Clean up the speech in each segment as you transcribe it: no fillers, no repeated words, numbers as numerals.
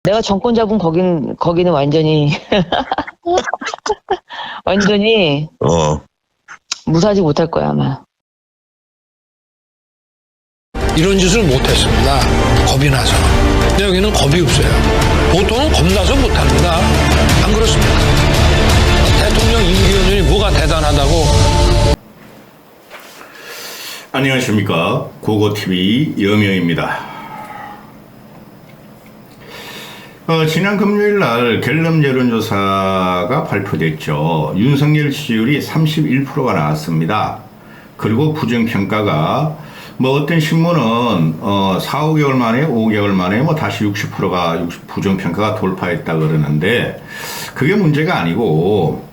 내가 정권 잡은 거기는 완전히 완전히 무사하지 못할 거야 아마. 이런 짓을 못했습니다. 겁이 나서. 근데 여기는 겁이 없어요. 보통은 겁나서 못합니다. 안 그렇습니까? 대통령 임기연이 뭐가 대단하다고. 안녕하십니까. 고고TV 염여입니다. 지난 금요일날 갤럽 여론조사가 발표됐죠. 윤석열 지지율이 31%가 나왔습니다. 그리고 부정평가가 어떤 신문은 4, 5개월 만에 5개월 만에 다시 60%가 부정평가가 돌파했다 그러는데 그게 문제가 아니고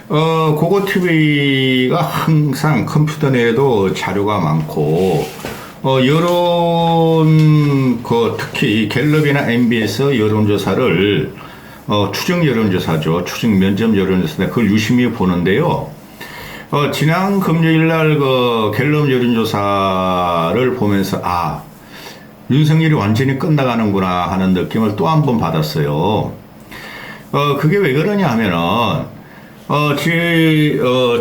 고고TV가 항상 컴퓨터 내에도 자료가 많고 여론 특히 갤럽이나 MBS 여론조사를 추정 여론조사죠. 추정 면접 여론조사인데 그걸 유심히 보는데요. 지난 금요일날 갤럽 여론조사를 보면서 윤석열이 완전히 끝나가는구나 하는 느낌을 또 한 번 받았어요. 그게 왜 그러냐 하면은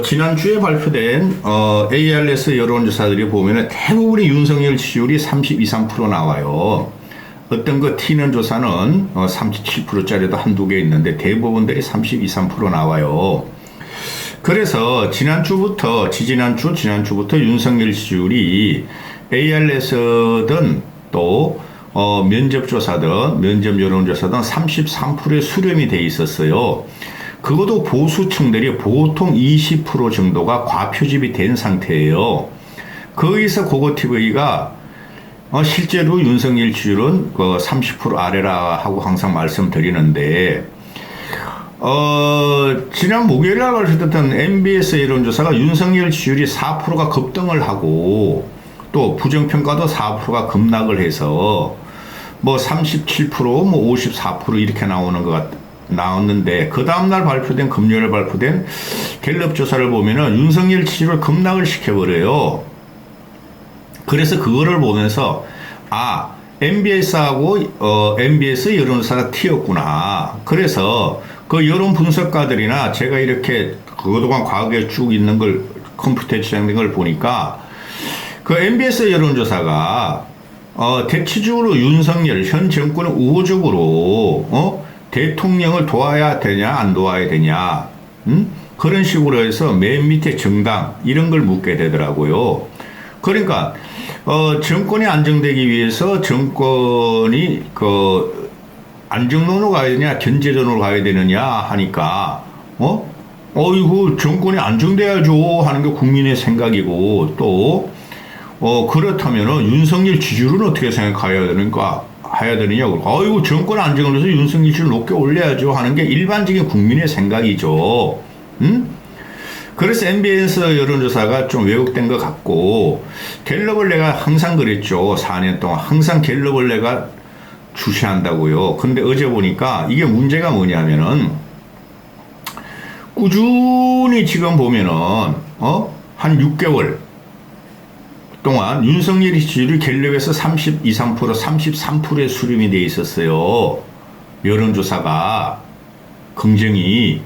지난주에 발표된 ARS 여론조사들이 보면은 대부분이 윤석열 지지율이 32, 3% 나와요. 어떤 튀는 조사는 37%짜리도 한두 개 있는데 대부분들이 32, 3% 나와요. 그래서 지난주부터 윤석열 지지율이 ARS든 또 면접조사든 면접 여론조사든 33%에 수렴이 돼 있었어요. 그것도 보수층들이 보통 20% 정도가 과표집이 된 상태예요. 거기서 고고TV가 실제로 윤석열 지지율은 30% 아래라 하고 항상 말씀드리는데 지난 목요일날 발표됐던 MBS 여론조사가 윤석열 지지율이 4%가 급등을 하고 또 부정평가도 4%가 급락을 해서 37%, 54% 이렇게 나왔는데 그 다음날 금요일 발표된 갤럽 조사를 보면은 윤석열 지지율을 급락을 시켜버려요. 그래서 그거를 보면서 MBS하고 MBS 여론조사가 튀었구나. 그래서 그 여론 분석가들이나 제가 이렇게 그동안 과거에 쭉 있는 걸 컴퓨터에 저장된 걸 보니까 그 MBS 여론조사가 대체적으로 윤석열 현 정권은 우호적으로 대통령을 도와야 되냐 안 도와야 되냐 그런 식으로 해서 맨 밑에 정당 이런 걸 묻게 되더라고요. 그러니까 정권이 안정되기 위해서 정권이 안정론으로 가야 되냐 견제론으로 가야 되느냐 하니까 이거 정권이 안정돼야죠 하는 게 국민의 생각이고 또 그렇다면은 윤석열 지지율은 어떻게 생각해야 되는가 해야 되느냐고. 이거 정권 안정을 해서 윤석열 지지율 높게 올려야죠 하는 게 일반적인 국민의 생각이죠. 그래서 MBS 여론조사가 좀 왜곡된 것 같고 갤럽을 내가 항상 그랬죠. 4년 동안 항상 갤럽을 내가 주시한다고요. 근데 어제 보니까 이게 문제가 뭐냐면은 꾸준히 지금 보면은 한 6개월 동안 윤석열이 지지율이 갤럽에서 32, 3%, 33%에 수렴이 돼 있었어요. 여론조사가 긍정이.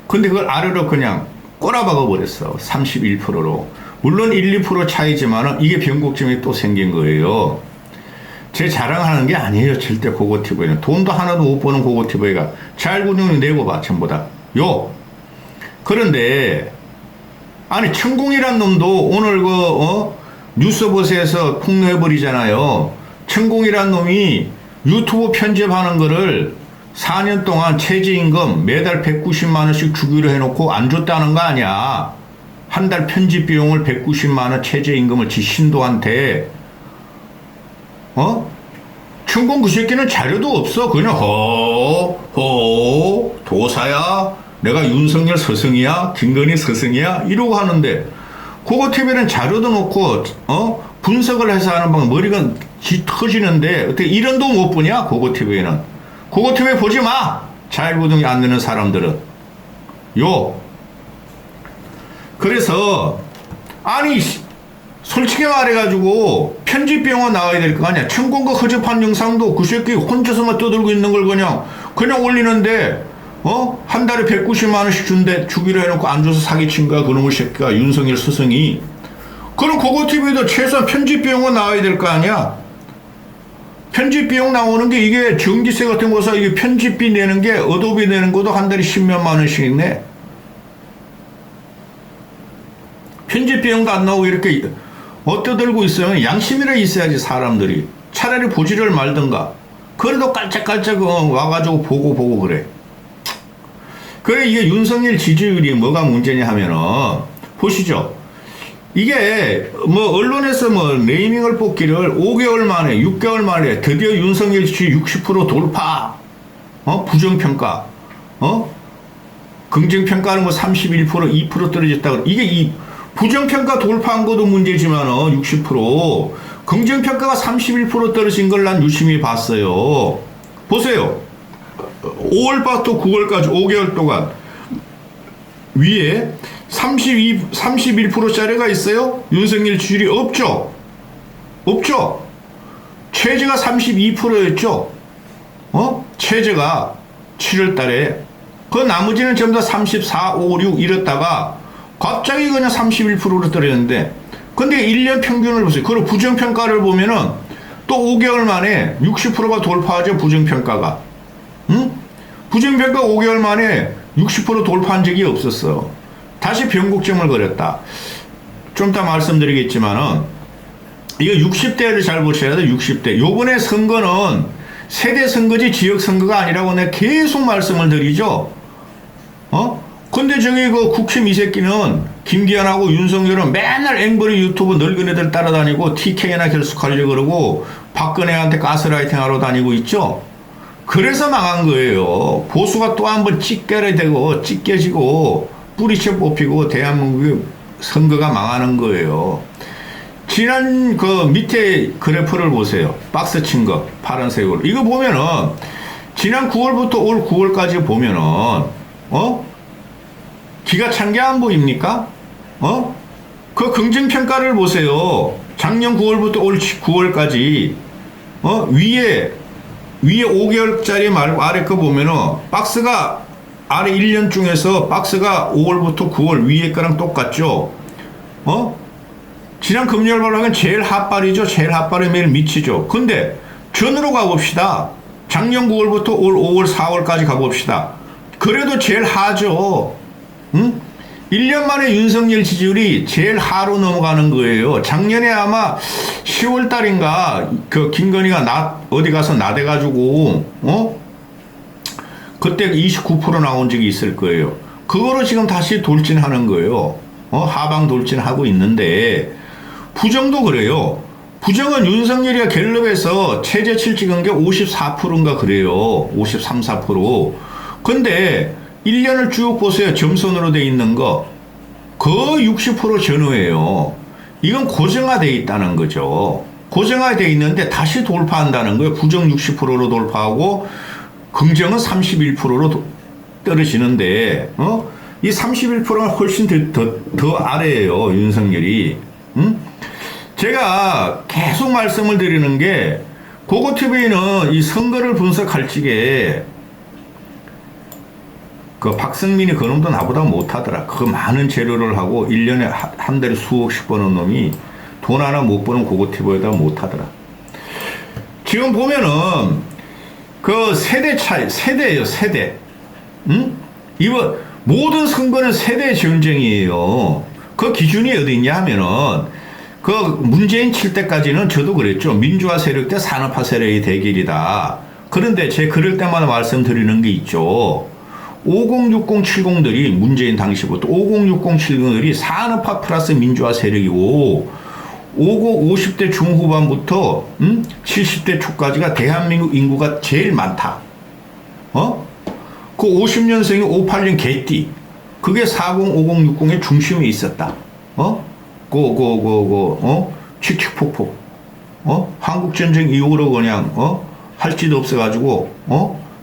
근데 그걸 아래로 그냥 꼬라박아 버렸어. 31%로. 물론 1, 2% 차이지만은 이게 변곡점이 또 생긴 거예요. 제 자랑하는 게 아니에요. 절대 고고TV는. 돈도 하나도 못 버는 고고TV가 자율구동이 내고 봐. 전부 다. 그런데 천공이란 놈도 오늘 뉴스버스에서 폭로해버리잖아요. 천공이란 놈이 유튜브 편집하는 거를 4년 동안 최저임금 매달 190만원씩 주기로 해놓고 안 줬다는 거 아니야. 한 달 편집 비용을 190만원 최저임금을 지 신도한테 천공 그 새끼는 자료도 없어. 그냥 도사야 내가 윤석열 스승이야 김건희 스승이야 이러고 하는데 고고TV는 자료도 놓고 분석을 해서 하는 방 머리가 터지는데 어떻게 이런 도 못 보냐. 고고TV는 고고TV 보지 마. 자율구동이 안 되는 사람들은 그래서 솔직히 말해가지고 편집 비용은 나와야 될 거 아니야. 천공과 허접한 영상도 그 새끼 혼자서만 떠들고 있는 걸 그냥 올리는데 한 달에 190만 원씩 주기로 해놓고 안 줘서 사기친 거야. 그놈의 새끼가 윤석열 스승이. 그럼 고고TV도 최소한 편집 비용은 나와야 될 거 아니야. 편집 비용 나오는 게 이게 전기세 같은 거서 이게 편집비 내는 게 어도비 내는 것도 한 달에 10몇만 원씩 내. 편집 비용도 안 나오고 이렇게 떠들고 있으면 양심이라 있어야지 사람들이. 차라리 보지를 말든가. 그래도 깔짝깔짝 와가지고 보고 그래. 그래 이게 윤석열 지지율이 뭐가 문제냐 하면은 보시죠. 이게 언론에서 네이밍을 뽑기를 5개월 만에 6개월 만에 드디어 윤석열 지지율 60% 돌파. 부정평가. 긍정평가는 31% 2% 떨어졌다. 이게 이 부정평가 돌파한 것도 문제지만 60% 긍정평가가 31% 떨어진 걸 난 유심히 봤어요. 보세요. 5월부터 9월까지 5개월 동안 위에 31%짜리가 있어요? 윤석열 지지율이 없죠? 최저가 32%였죠? 최저가 7월 달에. 그 나머지는 전부 다 34, 5, 6 이랬다가 갑자기 그냥 31%로 떨어졌는데, 근데 1년 평균을 보세요. 그리고 부정평가를 보면은 또 5개월 만에 60%가 돌파하죠, 부정평가가. 응? 부정평가 5개월 만에 60% 돌파한 적이 없었어. 다시 변곡점을 그렸다. 좀 이따 말씀드리겠지만은, 이거 60대를 잘 보셔야 돼, 60대. 요번에 선거는 세대 선거지 지역 선거가 아니라고 내가 계속 말씀을 드리죠. 근데 저기 그 국힘 이 새끼는 김기현하고 윤석열은 맨날 앵벌이 유튜브 늙은 애들 따라다니고 TK나 결속하려고 그러고 박근혜한테 가스라이팅 하러 다니고 있죠. 그래서 망한 거예요. 보수가 또 한번 찢겨지고 뿌리채 뽑히고 대한민국의 선거가 망하는 거예요. 지난 그 밑에 그래프를 보세요. 박스 친 거 파란색으로. 이거 보면은 지난 9월부터 올 9월까지 보면은 기가 찬 게 안 보입니까? 그 긍정평가를 보세요. 작년 9월부터 올 9월까지 위에 5개월짜리 말고 아래 거 보면은 박스가 아래 1년 중에서 박스가 5월부터 9월 위에 거랑 똑같죠? 지난 금요일 발표는 제일 핫발이죠. 제일 핫발이 매일 미치죠. 근데 전으로 가봅시다. 작년 9월부터 올 5월, 4월까지 가봅시다. 그래도 제일 하죠. 응? 1년 만에 윤석열 지지율이 제일 하로 넘어가는 거예요. 작년에 아마 10월 달인가 그 김건희가 어디 가서 나대가지고 그때 29% 나온 적이 있을 거예요. 그거로 지금 다시 돌진하는 거예요. 하방 돌진하고 있는데 부정도 그래요. 부정은 윤석열이가 갤럽에서 최저치를 찍은 게 54%인가 그래요. 53, 4%. 근데 1년을 쭉 보세요. 점선으로 돼 있는 거. 거의 60% 전후예요. 이건 고정화되어 있다는 거죠. 고정화되어 있는데 다시 돌파한다는 거예요. 부정 60%로 돌파하고 긍정은 31%로 떨어지는데 이 31%가 훨씬 더 아래예요. 윤석열이. 제가 계속 말씀을 드리는 게 고고TV는 이 선거를 분석할 적에 그 박승민이 그놈도 나보다 못하더라. 그 많은 재료를 하고 1년에 한 달에 수억씩 버는 놈이 돈 하나 못 버는 고고TV에다 못하더라. 지금 보면은 그 세대 차이, 세대예요, 세대. 이번 모든 선거는 세대 전쟁이에요. 그 기준이 어디 있냐 하면은 그 문재인 칠 때까지는 저도 그랬죠. 민주화 세력 대 산업화 세력의 대결이다. 그런데 제 그럴 때마다 말씀드리는 게 있죠. 5060, 70들이 문재인 당시부터 5060, 70들이 산업화 플러스 민주화 세력이고 50대 중후반부터 70대 초까지가 대한민국 인구가 제일 많다. 그 50년생이 58년 개띠. 그게 40, 50, 60의 중심에 있었다. 칙칙폭폭. 한국전쟁 이후로 그냥, 할지도 없어가지고,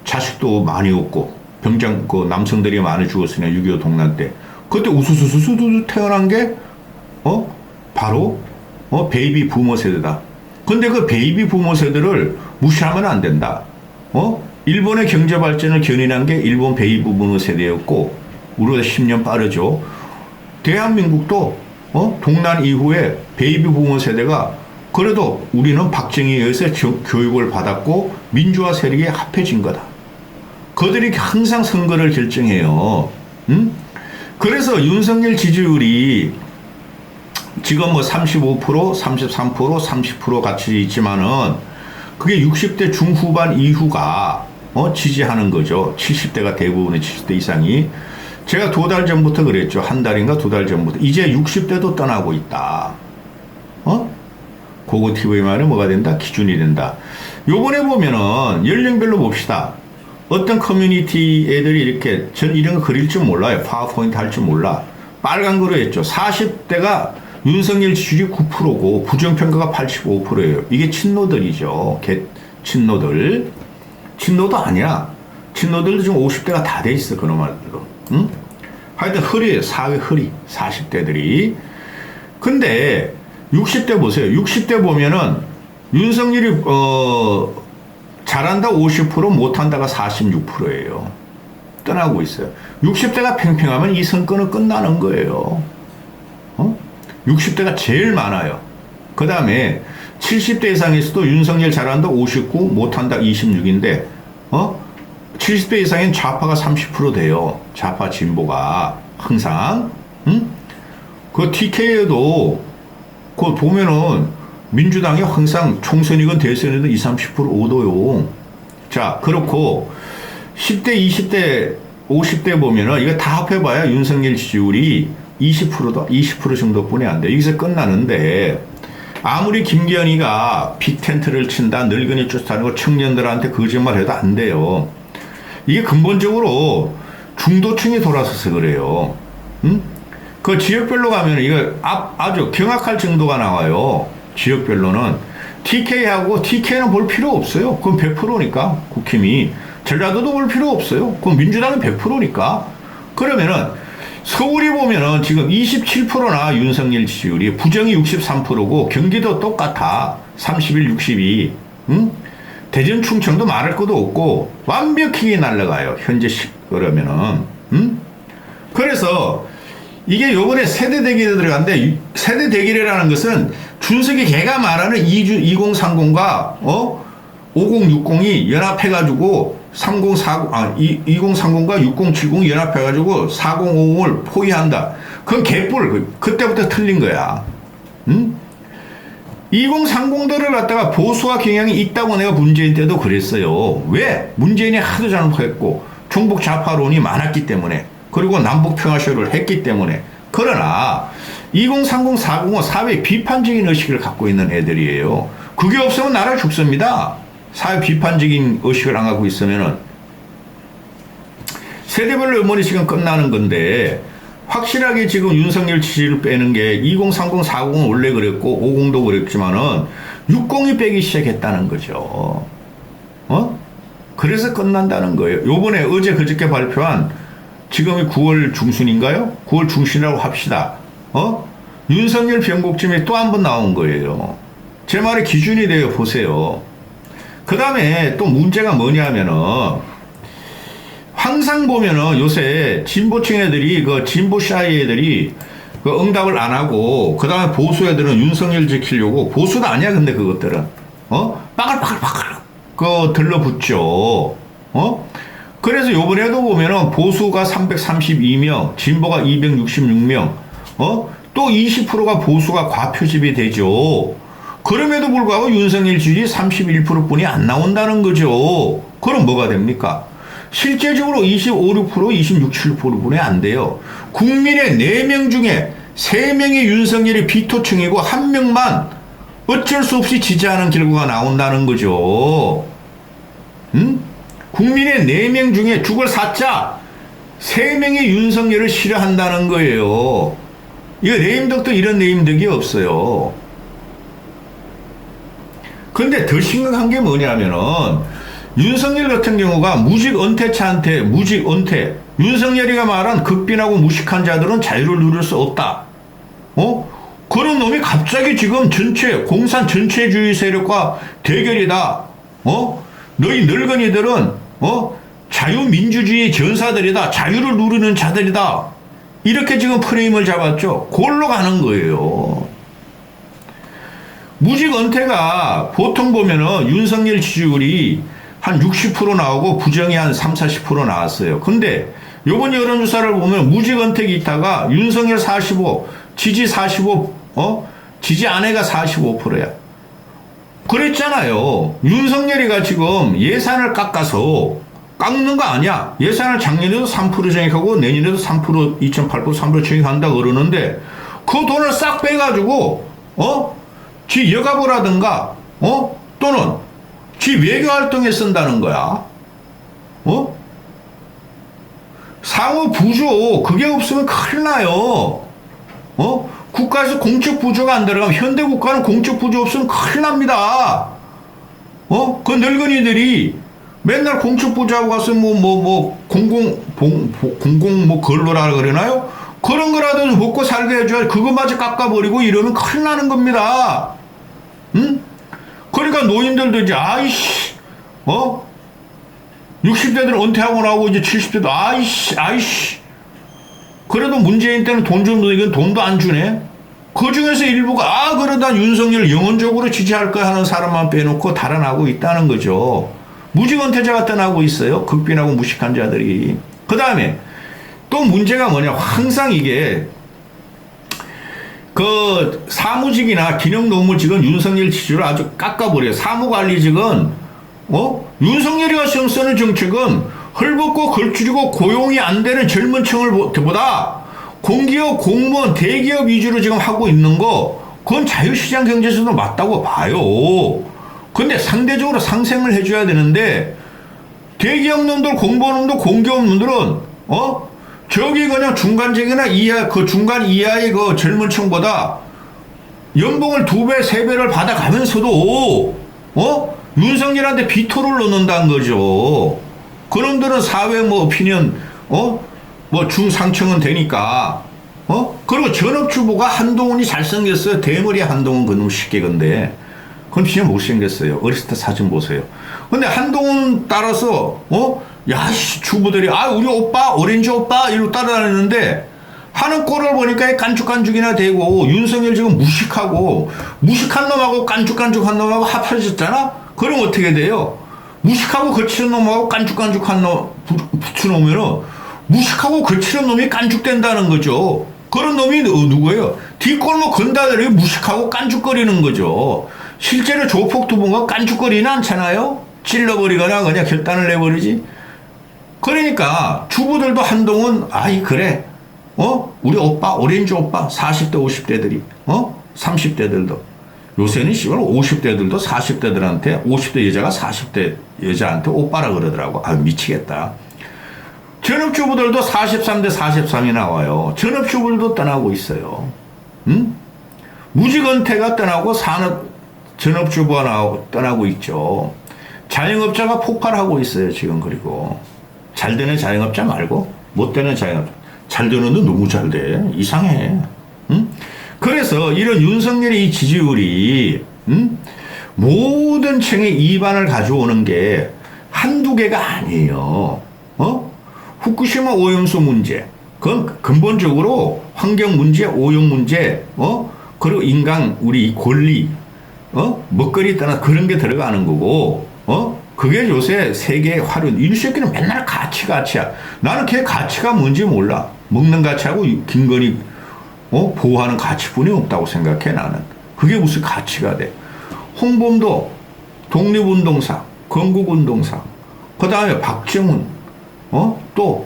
자식도 많이 없고, 병장, 남성들이 많이 죽었으냐, 6.25 동란 때. 그때 우수수수수 태어난 게, 바로 베이비 부모 세대다. 근데 그 베이비 부모 세대를 무시하면 안 된다. 일본의 경제 발전을 견인한 게 일본 베이비 부모 세대였고, 우리보다 10년 빠르죠. 대한민국도 동란 이후에 베이비 부모 세대가 그래도 우리는 박정희에 의해서 교육을 받았고 민주화 세력에 합해진 거다. 그들이 항상 선거를 결정해요. 그래서 윤석열 지지율이 지금 뭐 35%, 33%, 30% 같이 있지만은 그게 60대 중후반 이후가 지지하는 거죠. 70대가 대부분의 70대 이상이. 제가 2달 전부터 그랬죠. 한 달인가 2달 전부터. 이제 60대도 떠나고 있다. 고고 TV의 말은 뭐가 된다? 기준이 된다. 요번에 보면은 연령별로 봅시다. 어떤 커뮤니티 애들이 이렇게, 전 이런 거 그릴 줄 몰라요. 파워포인트 할 줄 몰라. 빨간 거로 했죠. 40대가 윤석열 지지율이 9%고 부정평가가 85%예요. 이게 친노들이죠. 친노들. 친노도 아니야. 친노들도 지금 50대가 다 돼 있어. 그놈들도. 응? 하여튼 흐리에요. 사회 흐리. 40대들이. 근데 60대 보세요. 60대 보면은 윤석열이 잘한다 50%, 못한다가 46%예요. 떠나고 있어요. 60대가 팽팽하면 이 선거는 끝나는 거예요. 60대가 제일 많아요. 그 다음에 70대 이상에서도 윤석열 잘한다 59, 못한다 26인데 70대 이상엔 좌파가 30% 돼요. 좌파 진보가 항상. 그 TK에도 그 보면은 민주당이 항상 총선이건 대선이든 20, 30% 오도요. 자, 그렇고 10대, 20대, 50대 보면은 이거 다 합해봐야 윤석열 지지율이 20%다. 20% 정도뿐이 안 돼. 여기서 끝나는데 아무리 김기현이가 빅텐트를 친다, 늙은이 쫓아다니고 청년들한테 거짓말 해도 안 돼요. 이게 근본적으로 중도층이 돌아서서 그래요. 그 지역별로 가면 이거 아주 경악할 정도가 나와요. 지역별로는 TK하고 TK는 볼 필요 없어요. 그건 100%니까 국힘이. 전라도도 볼 필요 없어요. 그건 민주당은 100%니까. 그러면은 서울이 보면은 지금 27%나 윤석열 지지율이, 부정이 63%고 경기도 똑같아. 31, 62. 대전, 충청도 말할 것도 없고 완벽히 날아가요. 현재 그러면은. 그래서 이게 요번에 세대 대결에 들어갔는데, 세대 대결이라는 것은 준석이 걔가 말하는 2030과 5060이 연합해가지고 2030과 6070이 연합해가지고 4050을 포위한다. 그건 개뿔. 그때부터 틀린 거야. 2030들을 갖다가 보수화 경향이 있다고 내가 문재인 때도 그랬어요. 왜? 문재인이 하도 잘못했고 종북 좌파론이 많았기 때문에, 그리고 남북 평화쇼를 했기 때문에. 그러나 2030, 405 사회 비판적인 의식을 갖고 있는 애들이에요. 그게 없으면 나라 죽습니다. 사회 비판적인 의식을 안 갖고 있으면은. 세대별로 음원이 지금 끝나는 건데, 확실하게 지금 윤석열 지지를 빼는 게 2030, 40은 원래 그랬고 50도 그랬지만은 60이 빼기 시작했다는 거죠. 그래서 끝난다는 거예요. 요번에 어제 그저께 발표한, 지금이 9월 중순인가요? 9월 중순이라고 합시다. 윤석열 변곡점이 또 한 번 나온 거예요. 제 말의 기준이 돼요. 보세요. 그 다음에 또 문제가 뭐냐면은, 항상 보면은 요새 진보층 애들이, 그 진보 샤이 애들이 그 응답을 안 하고, 그 다음에 보수 애들은 윤석열 지키려고, 보수도 아니야, 근데 그것들은. 빠글빠글빠글, 들러붙죠. 그래서 요번에도 보면은 보수가 332명, 진보가 266명, 또 20%가 보수가 과표집이 되죠. 그럼에도 불구하고 윤석열 지지율이 31%뿐이 안 나온다는 거죠. 그럼 뭐가 됩니까? 실제적으로 25, 6%, 26, 7%뿐이 안 돼요. 국민의 4명 중에 3명이 윤석열이 비토층이고 1명만 어쩔 수 없이 지지하는 결과가 나온다는 거죠. 국민의 4명 중에 죽을 사자 3명이 윤석열을 싫어한다는 거예요. 이거 내임덕도 이런 내임덕이 없어요. 근데 더 심각한 게 뭐냐면은, 윤석열 같은 경우가 무직 은퇴차한테, 무직 은퇴, 윤석열이가 말한 극빈하고 무식한 자들은 자유를 누릴 수 없다. 그런 놈이 갑자기 지금 공산 전체주의 세력과 대결이다. 너희 늙은이들은, 자유민주주의 전사들이다. 자유를 누리는 자들이다. 이렇게 지금 프레임을 잡았죠. 그걸로 가는 거예요. 무직 은퇴가 보통 보면은 윤석열 지지율이 한 60% 나오고 부정이 한 30-40% 나왔어요. 근데 요번 여론조사를 보면 무직 은퇴 기타가 윤석열 45, 지지 45, 지지 안해가 45%야. 그랬잖아요. 윤석열이가 지금 예산을 깎는 거 아니야. 예산을 작년에도 3% 정액하고 내년에도 3%, 2008년 3% 정액한다 그러는데 그 돈을 싹 빼가지고, 지 여가부라든가, 또는 지 외교활동에 쓴다는 거야. 상호 부조, 그게 없으면 큰일 나요. 국가에서 공적 부조가 안 들어가면, 현대 국가는 공적 부조 없으면 큰일 납니다. 그 늙은이들이 맨날 공적 부조하고 가서 공공 근로라 그러나요? 그런 거라도 먹고 살게 해줘야 그거마저 깎아버리고 이러면 큰일 나는 겁니다. 응? 그러니까 노인들도 이제, 60대들 은퇴하고 나오고 이제 70대도, 아이씨. 그래도 문재인 때는 돈 좀 넣으니까 돈도 안 주네. 그 중에서 일부가, 그러다 윤석열 영원적으로 지지할 거야 하는 사람만 빼놓고 달아나고 있다는 거죠. 무직 은퇴자가 떠나고 있어요. 극빈하고 무식한 자들이. 그 다음에 또 문제가 뭐냐. 항상 이게, 사무직이나 기능노무직은 윤석열 지지율을 아주 깎아버려요. 사무관리직은, 윤석열이가 시험 쓰는 정책은 헐벗고 걸추리고 고용이 안 되는 젊은 층을 보다 공기업, 공무원, 대기업 위주로 지금 하고 있는 거, 그건 자유시장 경제에서도 맞다고 봐요. 근데 상대적으로 상생을 해줘야 되는데, 대기업 놈들, 공무원 놈들, 공기업 놈들은, 저기 그냥 중간직이나 중간 이하의 그 젊은 층보다 연봉을 2배, 3배를 받아가면서도, 윤석열한테 비토를 넣는다는 거죠. 그놈들은 사회 오피니언, 중상층은 되니까, 그리고 전업주부가 한동훈이 잘생겼어요. 대머리 한동훈 그놈 시계건데. 그건 진짜 못생겼어요. 어렸을 때 사진 보세요. 근데 한동훈 따라서, 주부들이, 우리 오빠, 오렌지 오빠, 이러고 따라다니는데, 하는 꼴을 보니까 깐죽깐죽이나 되고, 윤석열 지금 무식한 놈하고 깐죽깐죽한 놈하고 합쳐졌잖아? 그럼 어떻게 돼요? 무식하고 거칠은 놈하고 깐죽깐죽한 놈 붙여놓으면은, 무식하고 거칠은 놈이 깐죽된다는 거죠. 그런 놈이 누구예요? 뒷골목 건다들이 무식하고 깐죽거리는 거죠. 실제로 조폭 두 분과 깐죽거리는 않잖아요? 찔러버리거나 그냥 결단을 내버리지. 그러니까 주부들도 한동훈, 그래. 우리 오빠, 오렌지 오빠, 40대, 50대들이, 30대들도. 요새는 50대들도 40대들한테, 50대 여자가 40대 여자한테 오빠라 그러더라고. 미치겠다. 전업주부들도 43대 43이 나와요. 전업주부들도 떠나고 있어요. 무직 은퇴가 떠나고 전업주부가 떠나고 있죠. 자영업자가 폭발하고 있어요, 지금. 그리고 잘 되는 자영업자 말고 못 되는 자영업자. 잘 되는데 너무 잘 돼. 이상해. 그래서 이런 윤석열의 이 지지율이 모든 층의 이반을 가져오는 게 한두 개가 아니에요. 후쿠시마 오염수 문제. 그건 근본적으로 환경 문제, 오염 문제, 그리고 인간, 우리 권리, 먹거리 떠나 그런 게 들어가는 거고, 그게 요새 세계의 화류. 이 새끼는 맨날 가치야. 나는 걔 가치가 뭔지 몰라. 먹는 가치하고 김건희, 보호하는 가치뿐이 없다고 생각해, 나는. 그게 무슨 가치가 돼. 홍범도, 독립운동사, 건국운동사, 그 다음에 박정훈, 또,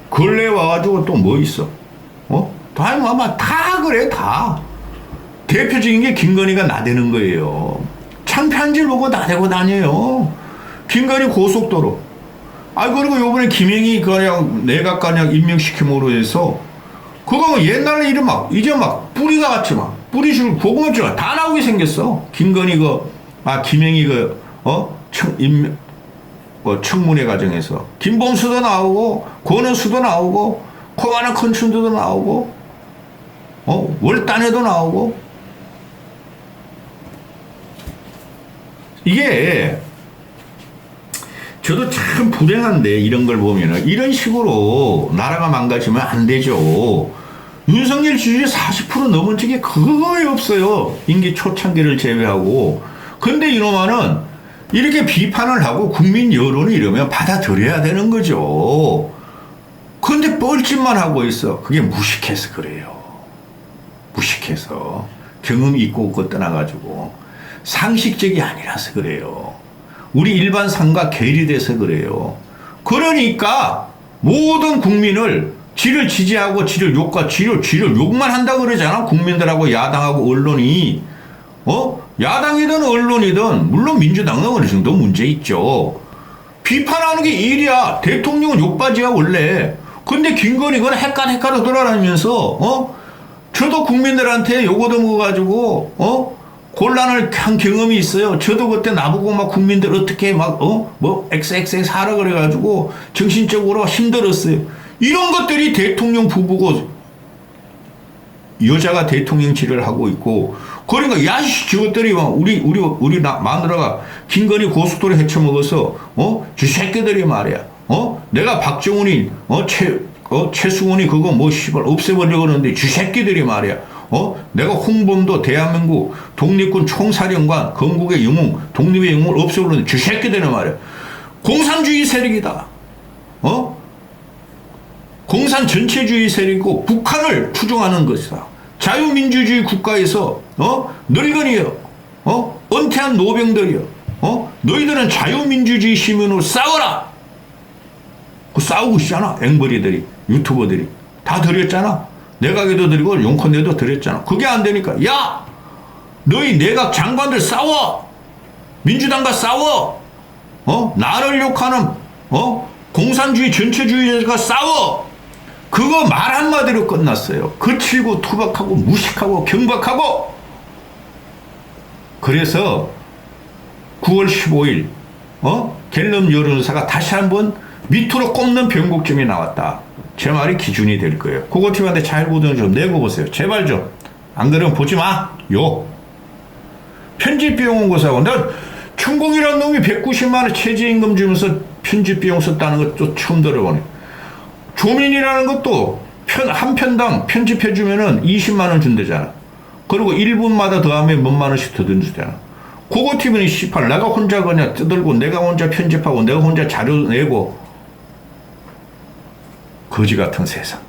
근래 와가지고 또 뭐 있어? 다 그래, 다. 대표적인 게 김건희가 나대는 거예요. 창피한 질 보고 나대고 다녀요. 김건희 고속도로. 그리고 요번에 김영희 그냥 내각관약 임명시킴으로 해서, 그거 옛날에 이름 이제 뿌리가 같이 뿌리줄 고구마줄 다 나오게 생겼어. 김건희 김영희 청문회 과정에서 김범수도 나오고 권은수도 나오고 코바나 컨춘도 나오고 월단에도 나오고. 이게 저도 참 불행한데 이런 걸 보면은 이런 식으로 나라가 망가지면 안 되죠. 윤석열 지지율이 40% 넘은 적이 거의 없어요. 임기 초창기를 제외하고. 근데 이놈아는 이렇게 비판을 하고 국민 여론이 이러면 받아들여야 되는 거죠. 근데 뻘짓만 하고 있어. 그게 무식해서 그래요. 무식해서. 경험이 있고 없고 떠나가지고. 상식적이 아니라서 그래요. 우리 일반 삶과 괴리돼서 그래요. 그러니까 모든 국민을 지를 지지하고 지를 욕과 지를 욕만 한다 그러잖아. 국민들하고 야당하고 언론이. 야당이든 언론이든 물론 민주당은 어느 정도 문제 있죠. 비판하는 게 일이야. 대통령은 욕바지야 원래. 근데 김건희는 헷갈헷갈로 돌아다니면서 저도 국민들한테 욕 얻어먹어가지고 곤란을 한 경험이 있어요. 저도 그때 나보고 막 국민들 어떻게 XXX 하라 그래가지고 정신적으로 힘들었어요. 이런 것들이 대통령 부부고 여자가 대통령질을 하고 있고, 그러니까 야씨 저것들이 막 우리 마누라가 김건희 고속도로 헤쳐먹어서 저 새끼들이 말이야. 내가 박정훈이 최수원이 그거 뭐 씨발 없애버리려고 그러는데 저 새끼들이 말이야. 내가 홍범도 대한민국 독립군 총사령관 건국의 영웅 독립의 영웅을 없애버리는데 저 새끼들은 말이야. 공산주의 세력이다. 공산 전체주의 세력이고 북한을 추종하는 것이다. 자유민주주의 국가에서 늙은이여 은퇴한 노병들이여 너희들은 자유민주주의 시민으로 싸워라. 싸우고 있잖아. 앵벌이들이 유튜버들이 다 드렸잖아. 내각에도 드리고 용컨대도 드렸잖아. 그게 안 되니까 야 너희 내각 장관들 싸워. 민주당과 싸워. 나를 욕하는 공산주의 전체주의자가 싸워. 그거 말 한마디로 끝났어요. 거칠고 투박하고 무식하고 경박하고. 그래서 9월 15일 갤럽 여론조사가 다시 한번 밑으로 꼽는 변곡점이 나왔다. 제 말이 기준이 될 거예요. 그거 팀한테 잘 보던 좀 내고 보세요. 제발 좀. 안 그러면 보지 마. 편집비용 고사하고 내가 천공이라는 놈이 190만 원 최저임금 주면서 편집비용 썼다는 것도 처음 들어보네. 조민이라는 것도 한 편당 편집해주면은 20만 원 준대잖아. 그리고 1분마다 더하면 몇만 원씩 더 든다잖아. 그거 팀은 18. 내가 혼자 그냥 뜯들고 내가 혼자 편집하고 내가 혼자 자료 내고 거지 같은 세상.